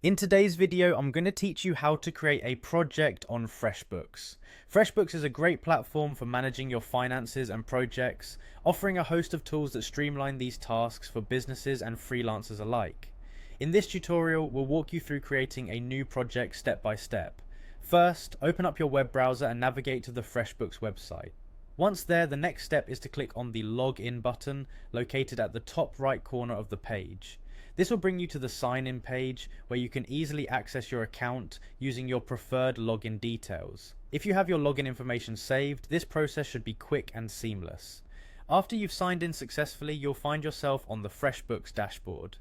In today's video, I'm going to teach you how to create a project on Freshbooks. Freshbooks is a great platform for managing your finances and projects, offering a host of tools that streamline these tasks for businesses and freelancers alike. In this tutorial, we'll walk you through creating a new project step by step. First, open up your web browser and navigate to the Freshbooks website. Once there, the next step is to click on the Login button located at the top right corner of the page. This will bring you to the sign in page where you can easily access your account using your preferred login details. If you have your login information saved, this process should be quick and seamless. After you've signed in successfully, you'll find yourself on the Freshbooks dashboard.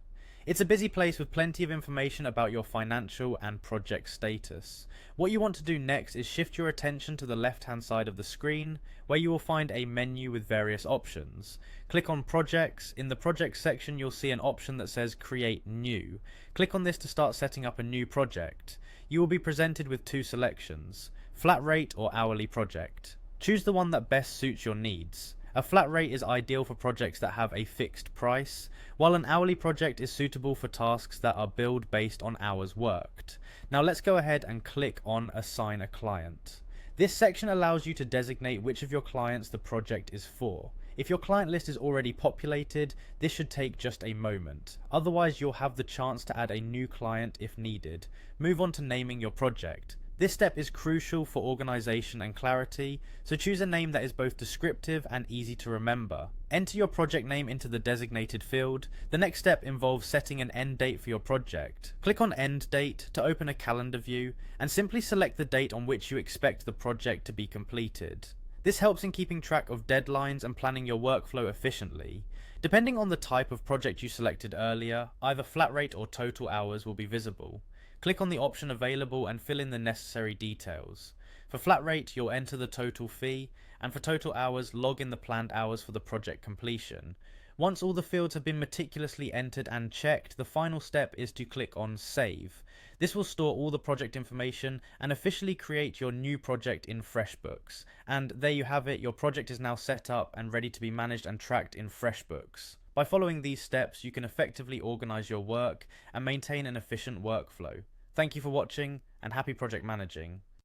It's a busy place with plenty of information about your financial and project status. What you want to do next is shift your attention to the left hand side of the screen where you will find a menu with various options. Click on Projects. In the Projects section you'll see an option that says Create New. Click on this to start setting up a new project. You will be presented with two selections, Flat Rate or Hourly Project. Choose the one that best suits your needs. A flat rate is ideal for projects that have a fixed price, while an hourly project is suitable for tasks that are billed based on hours worked. Now let's go ahead and click on Assign a Client. This section allows you to designate which of your clients the project is for. If your client list is already populated, this should take just a moment. Otherwise, you'll have the chance to add a new client if needed. Move on to naming your project. This step is crucial for organization and clarity, so choose a name that is both descriptive and easy to remember. Enter your project name into the designated field. The next step involves setting an end date for your project. Click on End Date to open a calendar view and simply select the date on which you expect the project to be completed. This helps in keeping track of deadlines and planning your workflow efficiently. Depending on the type of project you selected earlier, either flat rate or total hours will be visible. Click on the option available and fill in the necessary details. For flat rate, you'll enter the total fee, and for total hours, log in the planned hours for the project completion. Once all the fields have been meticulously entered and checked, the final step is to click on Save. This will store all the project information and officially create your new project in Freshbooks. And there you have it, your project is now set up and ready to be managed and tracked in Freshbooks. By following these steps, you can effectively organize your work and maintain an efficient workflow. Thank you for watching, and happy project managing.